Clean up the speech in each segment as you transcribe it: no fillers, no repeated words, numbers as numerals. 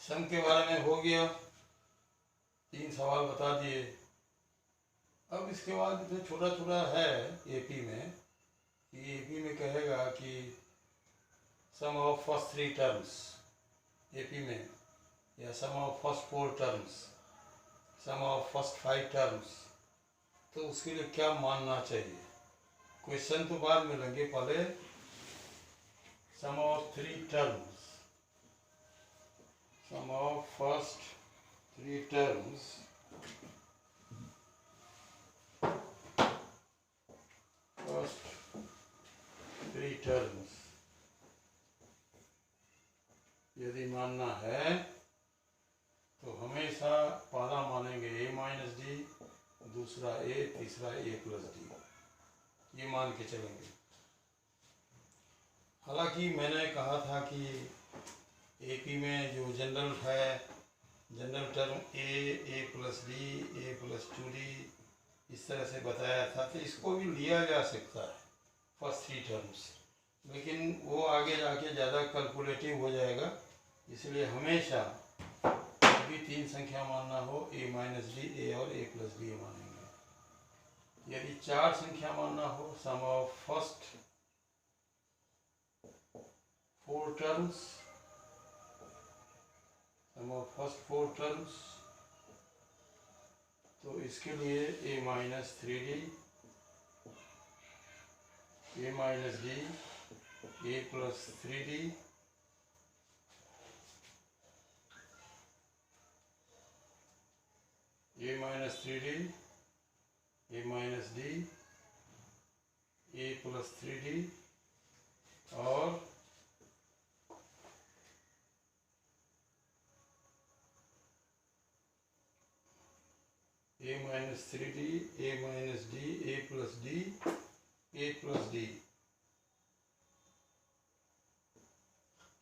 सम के बारे में हो गया, 3 सवाल बता दिए। अब इसके बाद जो छोटा छोटा है एपी में, कि एपी में कहेगा कि sum of first 3 terms AP में, या sum of first 4 terms, sum of first 5 terms, तो उसके लिए क्या मानना चाहिए। क्वेश्चन तो बाद में लेंगे, पहले sum of 3 terms, sum of first 3 terms, first 3 terms यदि मानना है तो हमेशा पहला मानेंगे a माइनस डी, दूसरा a, तीसरा a प्लस डी, ये मान के चलेंगे। हालांकि मैंने कहा था कि एपी में जो जनरल है, general term a plus D, a plus 2d, इस तरह से बताया था, तो इसको भी लिया जा सकता है फर्स्ट 3 टर्म्स, लेकिन वो आगे जाके ज़्यादा कैलकुलेटिव हो जाएगा। इसलिए हमेशा भी 3 संख्या मानना हो, a माइनस डी, a और a प्लस डी मानेंगे। यदि 4 संख्या मानना हो, sum of first 4 terms, sum of first 4 terms, तो इसके लिए a minus 3d, a minus D, a plus 3d, a minus 3d, a minus D, a plus 3d, और a minus 3d, a minus D, a plus D, a plus D,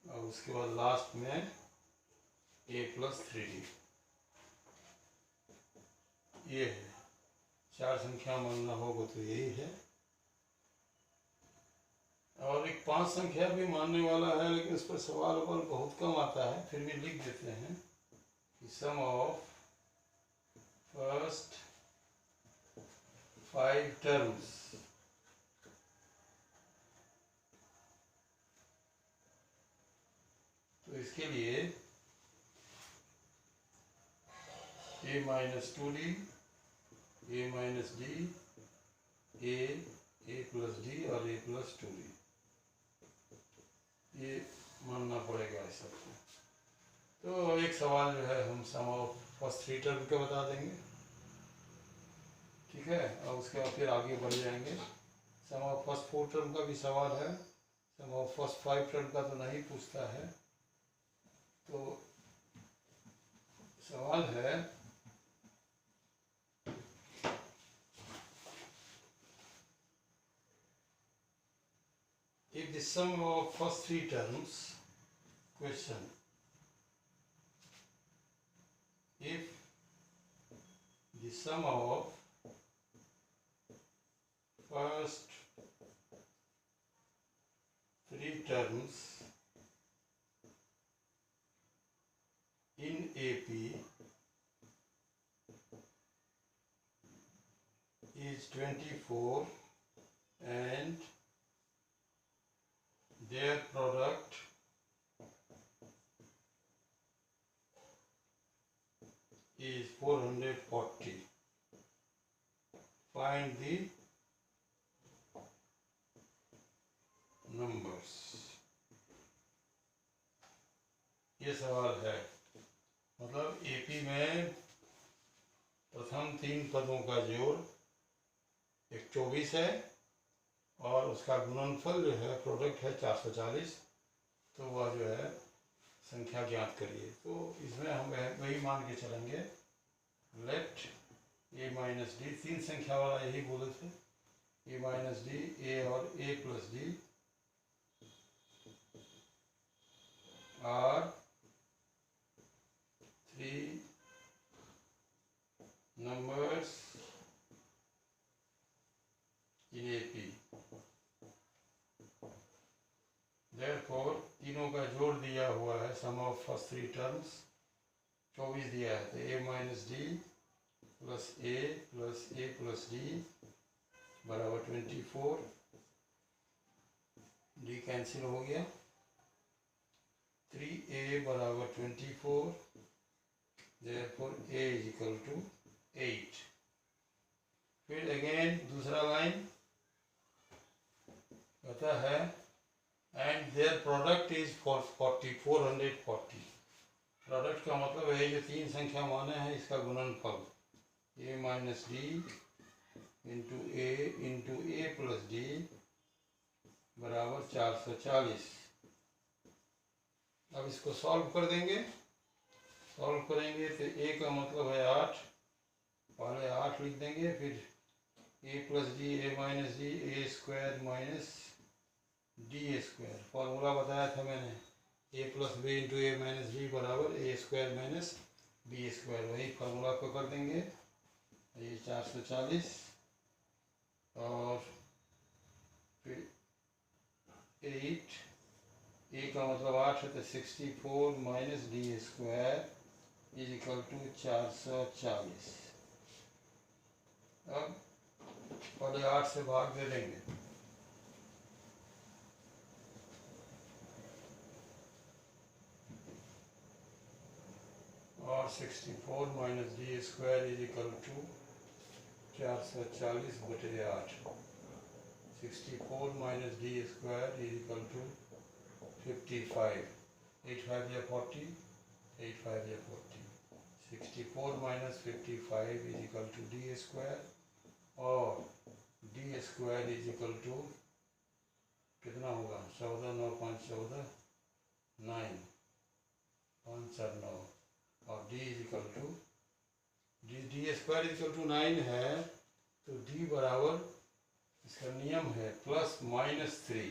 और उसके बाद last में a plus 3d। ये है, 4 संख्या मानना होगा तो यही है। और एक 5 संख्या भी मानने वाला है, लेकिन इस पर सवाल बहुत कम आता है, फिर भी लिख देते हैं कि सम ऑफ फर्स्ट 5 टर्म्स, तो इसके लिए a minus 2d, a minus D, a plus D और a प्लस 2d, ये मानना पड़ेगा इस सबको। तो एक सवाल जो है हम सम ऑफ फर्स्ट 3 टर्म के बता देंगे, ठीक है, और उसके बाद फिर आगे बढ़ जाएंगे। सम ऑफ फर्स्ट 4 टर्म का भी सवाल है, सम ऑफ फर्स्ट 5 टर्म का तो नहीं पूछता है। तो सवाल है if the sum of first 3 terms, question, if the sum of first 3 terms in AP is 24 and their product is 440, find the numbers। ये सवाल है, मतलब एपी में प्रथम 3 पदों का जोड़ 124 है और उसका गुणनफल जो है, प्रोडक्ट है 440, तो वह जो है संख्या ज्ञात करिए। तो इसमें हम वही मान के चलेंगे, लेफ्ट a माइनस डी, 3 संख्या वाला यही बोले थे, a माइनस डी, a और a plus D R 3 numbers in AP। Therefore तीनों का जोड़ दिया हुआ है, सम ऑफ फर्स्ट 3 टर्म्स 24 दिया है, तो a minus D plus A plus D बराबर 24। डी कैंसिल हो गया, 3a बराबर 24, therefore a is equal to 8। फिर अगेन दूसरा लाइन कहता है and their product is for 440। Product का मतलब है जो तीन संख्या माने हैं इसका गुणनफल a minus D into A plus D बराबर 440। अब इसको सॉल्व कर देंगे। सॉल्व करेंगे तो a का मतलब है 8, पहले 8 लिख देंगे, फिर a plus D A minus D A square minus D square. Formula बताया था मैंने, a plus B into A minus D बराबर A square minus B square. वही फार्मूला को कर देंगे। ये 440 और फिर 8, ए का मतलब 8 है तो 64 minus D square is equal to 440। अब पहले 8 से भाग दे देंगे। और 64 minus D square is equal to 440 बटे 8। 64 minus D square is equal to 55। 8 5 या 40, 8 5 या 40। 64 minus 55 is equal to D square, और D square is equal to कितना होगा, 14 9 5 14 9 5 4 9, और d is equal to D square is equal to 9 है, तो d बराबर, इसका नियम है प्लस माइनस 3।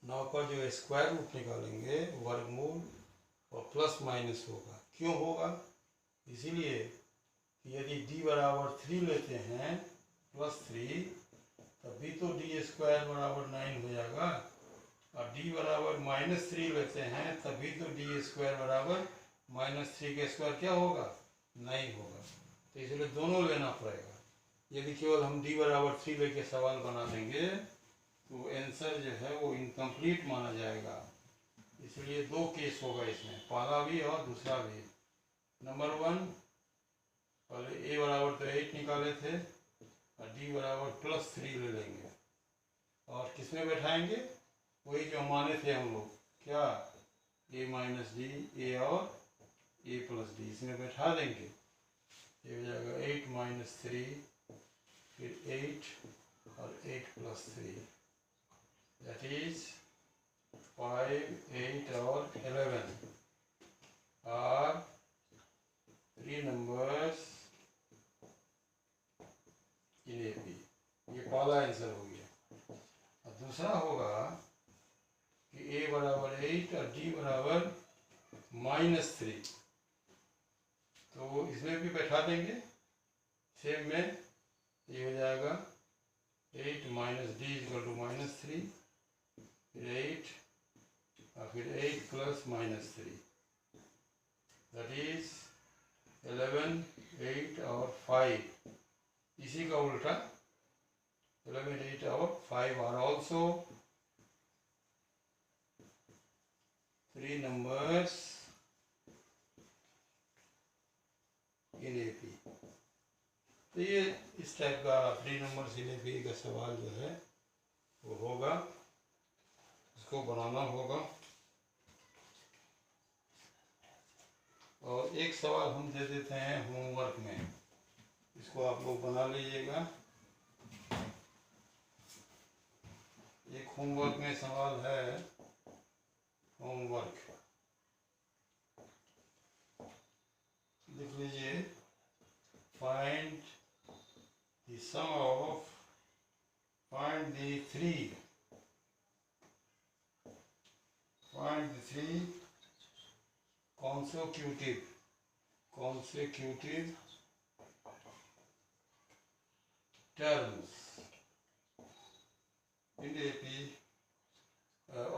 9 का जो स्क्वायर रूट निकालेंगे वर्गमूल और प्लस माइनस होगा। क्यों होगा? इसीलिए कि यदि d बराबर 3 लेते हैं प्लस 3, तभी तो d स्क्वायर बराबर 9 हो जाएगा, और d बराबर माइनस 3 लेते हैं तभी तो d स्क्वायर बराबर माइनस 3 का स्क्वायर क्या होगा, 9 होगा। तो इसलिए दोनों लेना पड़ेगा। यदि केवल हम d बराबर 3 लेके सवाल बना देंगे तो आंसर जो है वो इनकम्प्लीट माना जाएगा। इसलिए दो केस होगा इसमें, पहला भी और दूसरा भी। नंबर 1, पहले a बराबर तो 8 निकाले थे और d बराबर प्लस 3 ले लेंगे, और किसमें बैठाएंगे, वही जो माने थे हम लोग, क्या, a माइनस डी, ए और a प्लस डी, इसमें बैठा देंगे। ये हो जाएगा 8 माइनस 3, फिर 8 और 8 प्लस 3, दैट इज 5 8 और 11 आर 3 नंबर्स इन AP। ये पहला आंसर हो गया। और दूसरा होगा कि a बराबर 8 और d बराबर माइनस 3, तो इसमें भी बैठा देंगे सेम में। ये हो जाएगा 8 minus D equal to minus 3, फिर 8 और फिर 8 प्लस माइनस 3, दैट इज 11 8 और 5। इसी का उल्टा 11 8 और 5 are also 3 numbers in AP। तो ये इस टाइप का 3 numbers इन AP का सवाल जो है वो होगा, इसको बनाना होगा। और एक सवाल हम दे देते हैं होमवर्क में, इसको आप लोग बना लीजिएगा। एक होमवर्क में सवाल है, होमवर्क लिख लीजिए, find the sum of, find the three consecutive terms in AP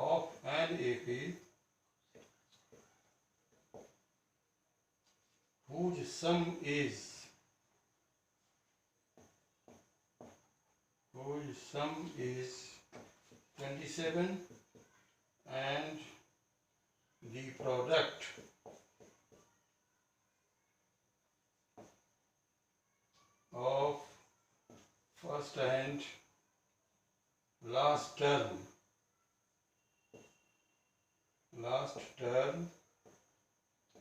of an AP whose sum is 27 and the product of first and last term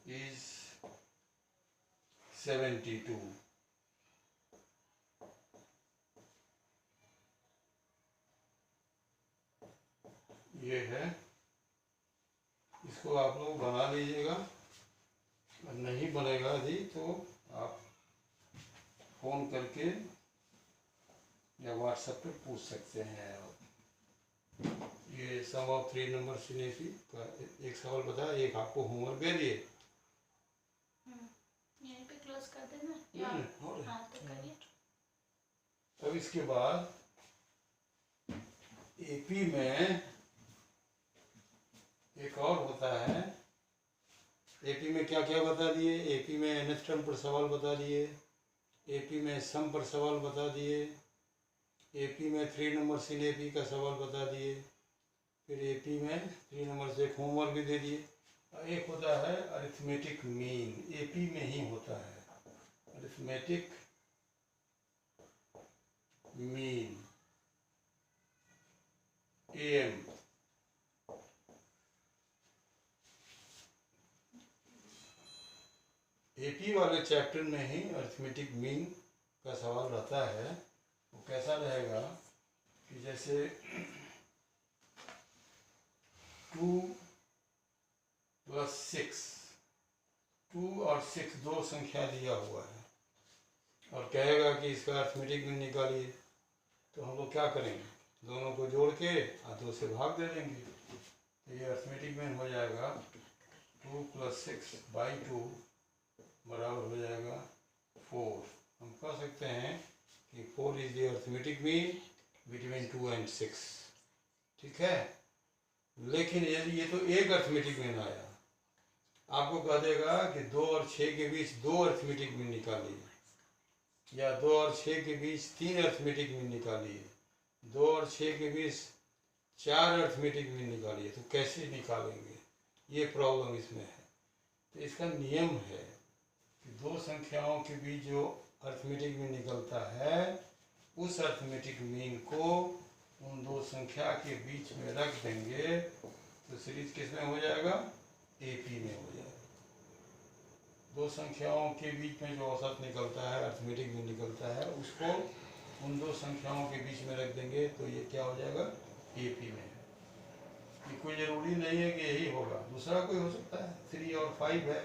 is 72. ये है, इसको आप लोग बना लीजिएगा, और नहीं बनेगा यदि तो आप फ़ोन करके या व्हाट्सएप पे पूछ सकते हैं। ये सम ऑफ 3 नंबर सिनेफी का एक सवाल बताया, एक आपको होमवर्क दे दिए, यहीं पे क्लोज कर देना या हाँ तो करिए। अब इसके बाद एपी में एक और होता है। एपी में क्या क्या बता दिए? एपी में nth टर्म पर सवाल बता दिए, एपी में सम पर सवाल बता दिए, एपी में 3 नंबर सिन एपी का सवाल बता दिए, फिर एपी में 3 नंबर से एक होमवर्क भी दे दिए। एक होता है अरिथमेटिक मीन, एपी में ही होता है अरिथमेटिक मीन, एम। एपी वाले चैप्टर में ही अरिथमेटिक मीन का सवाल रहता है। वो कैसा रहेगा कि जैसे 2 + 6, 2 और 6 दो संख्या दिया हुआ है और कहेगा कि इसका अरिथमेटिक मीन निकालिए, तो हम लोग क्या करेंगे? दोनों को जोड़ के 2 से भाग दे देंगे, तो ये अरिथमेटिक मीन हो जाएगा 2 + 6/2 बराबर हो जाएगा 4। हम कह सकते हैं कि 4 is the arithmetic mean between 2 and 6, ठीक है। लेकिन यदि ये तो एक अरिथमेटिक मीन आया, आपको कह देगा कि 2 और 6 के बीच 2 अरिथमेटिक मीन निकालिए, या 2 और 6 के बीच 3 अरिथमेटिक मीन निकालिए, 2 और 6 के बीच 4 अरिथमेटिक मीन निकालिए, तो कैसे निकालेंगे? ये प्रॉब्लम इसमें है। तो इसका नियम है कि दो संख्याओं के बीच जो अरिथमेटिक मीन निकलता है, उस अरिथमेटिक मीन को उन दो संख्या के बीच में रख देंगे, तो सीरीज किस में हो जाएगा? एपी में हो जाएगा। दो संख्याओं के बीच में जो औसत निकलता है, अरिथमेटिक मीन निकलता है, उसको उन दो संख्याओं के बीच में रख देंगे, तो ये क्या हो जाएगा? एपी में। ये कोई ज़रूरी नहीं है कि यही होगा, दूसरा कोई हो सकता है। 3 और 5 है,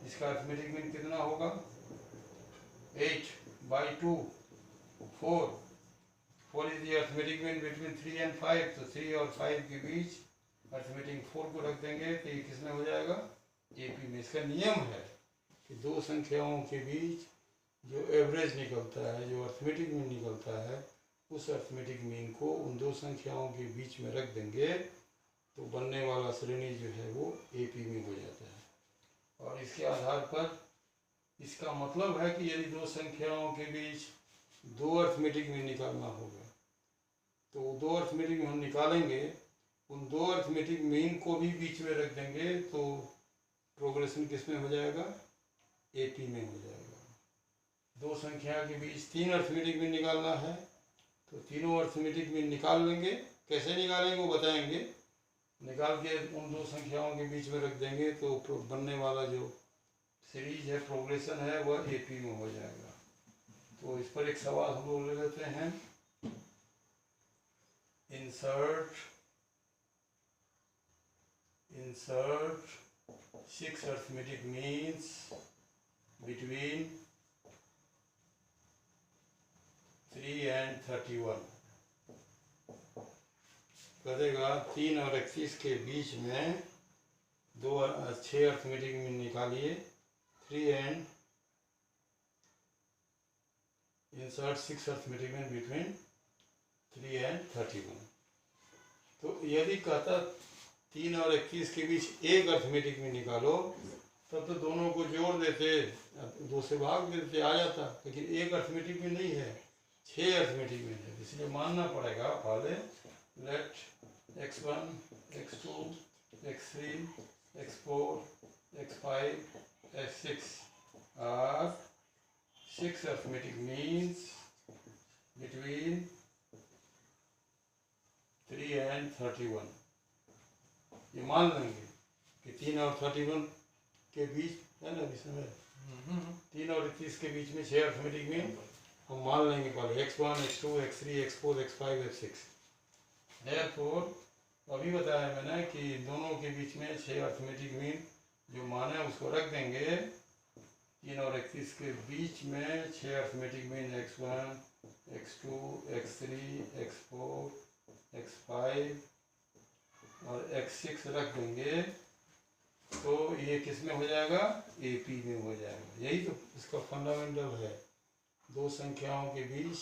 इसका अरिथमेटिक मीन कितना होगा? 8/2 4। 4 is the arithmetic mean between 3 and 5, तो 3 और 5 के बीच अरिथमेटिक 4 को रख देंगे, तो ये किस में हो जाएगा? एपी में। इसका नियम है कि दो संख्याओं के बीच जो एवरेज निकलता है, जो अरिथमेटिक मीन निकलता है, उस अरिथमेटिक मीन को उन दो संख्याओं के बीच में रख देंगे, तो बनने वाला श्रेणी जो है वो एपी में हो जाता है। और इसके आधार पर इसका मतलब है कि यदि दो संख्याओं के बीच 2 अरिथमेटिक मीन निकालना होगा, तो 2 अरिथमेटिक मीन हम निकालेंगे, उन 2 अरिथमेटिक मीन को भी बीच में रख देंगे, तो प्रोग्रेशन किस में हो जाएगा? एपी में हो जाएगा। दो संख्या के बीच 3 अरिथमेटिक मीन निकालना है, तो तीनों अरिथमेटिक मीन निकाल लेंगे। कैसे निकालेंगे वो बताएंगे। निकाल के उन दो संख्याओं के बीच में रख देंगे, तो बनने वाला जो सीरीज है, प्रोग्रेशन है, वह एपी में हो जाएगा। तो इस पर एक सवाल हम लोग ले लेते हैं। Insert 6 arithmetic means between 3 and 31। करेगा 3 और 31 के बीच में 6 अरिथमेटिक मीन निकालिए। 3 and insert 6 arithmetic mean between 3 and 31। तो यदि कहता 3 और 21 के बीच एक अरिथमेटिक मीन निकालो, तो तब तो दोनों को जोड़ देते, 2 से भाग देते, आ जाता। लेकिन एक अर्थमेटिक में नहीं है, 6 अर्थमेटिक में है, इसलिए मानना पड़ेगा पहले late x1, x2, x3, x4, x5, x6 are 6 arithmetic means between 3 and 31। ये मान लेंगे कि 3 और 31 के बीच है ना, इसमें 3 और 31 के बीच में 6 अर्थमेटिक में हम मान लेंगे पहले x1, x2, x3, x4, x5, x6। Therefore अभी बताया मैंने कि दोनों के बीच में 6 अर्थमेटिक मीन जो मान है उसको रख देंगे। 3 और 31 के बीच में 6 arithmetic mean x1, x2, x3, x4, x5 और x6 रख देंगे, तो ये किस में हो जाएगा, AP में हो जाएगा। यही तो इसका फंडामेंटल है। दो संख्याओं के बीच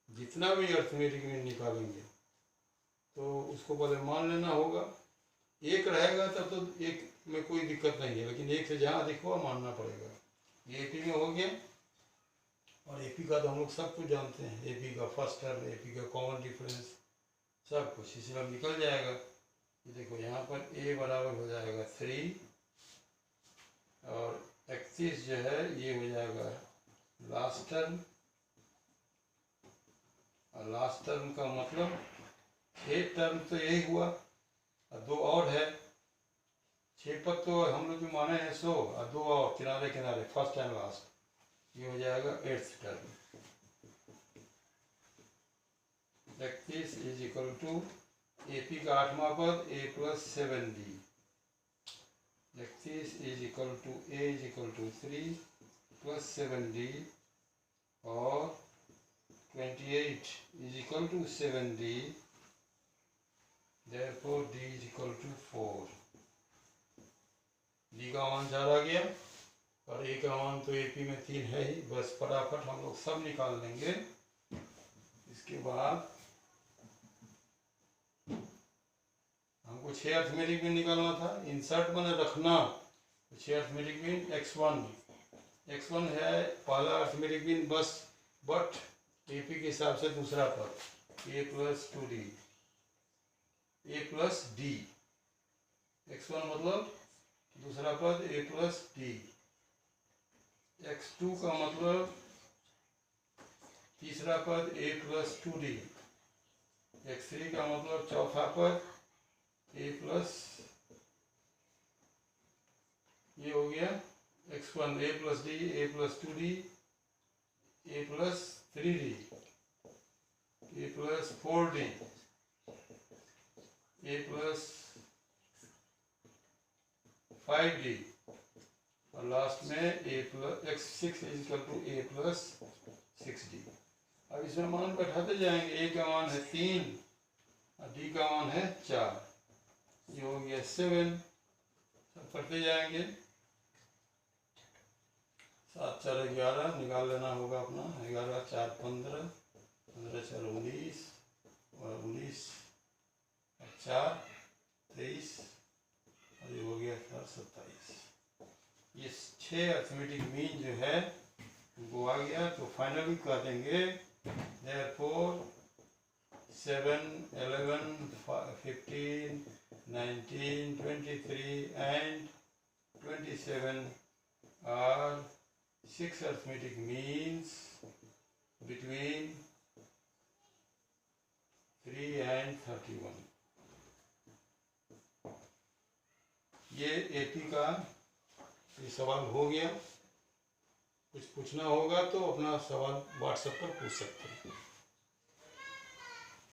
जितना भी अर्थमेटिक मीन निकालेंगे तो उसको पहले मान लेना होगा। एक रहेगा तब तो एक में कोई दिक्कत नहीं है, लेकिन एक से जहाँ दिखवा मानना पड़ेगा। ये AP में हो गया। और AP का तो हम लोग सब कुछ जानते हैं, AP का फर्स्ट टर्म, AP का कॉमन डिफरेंस, सब कुछ इसलिए अब निकल जाएगा। ये देखो यहाँ पर A बराबर हो जाएगा 3 और 31 जो है ये हो जाएगा लास्ट टर्म। और लास्ट टर्म का मतलब 6 टर्म तो यही हुआ और 2 और है। 6 पद तो हम लोग जो माने हैं 100 और 2 और किनारे किनारे फर्स्ट एंड लास्ट, ये हो जाएगा 8th term. 31 is equal to AP का 8वां पद A + 7D। 31 is equal to A is equal to 3 + 7D और 28 is equal to 7D। Therefore D is equal to 4। D का मान 4 आ गया और A का मान तो AP में 3 है ही। बस फटाफट हम लोग सब निकाल लेंगे। इसके बाद हमको 6 अर्थमेटिक मीन निकालना था। इंसर्ट मैंने रखना तो 6 अर्थमेटिक मीन x1 है पहला अर्थमेटिक मीन बस, बट AP के हिसाब से दूसरा पद A + 2D, A + D। x1 मतलब दूसरा पद A + D। x2 का मतलब तीसरा पद A + 2D। x3 का मतलब चौथा पद A + ये हो गया x1 A + D, A + 2D, A + 3D, A + 4D, A + 5D और लास्ट में A + x6 is equal to A + 6D। अब इसमें मान बैठाते जाएंगे। A का मान है 3 और D का मान है 4, ये हो गया 7। सब करते जाएंगे। 7 4 11 निकाल लेना होगा अपना। 11 4 15, 15 4 19 और 19 और 4 23 और ये हो गया 27। ये 6 अर्थमेटिक मीन जो है वो आ गया। तो फाइनली कह देंगे therefore 7, 11, 15, 19, 23 and 27 are 6 arithmetic means between 3 and 31। ये AP का ये सवाल हो गया। कुछ पूछना होगा तो अपना सवाल व्हाट्सएप पर पूछ सकते हैं।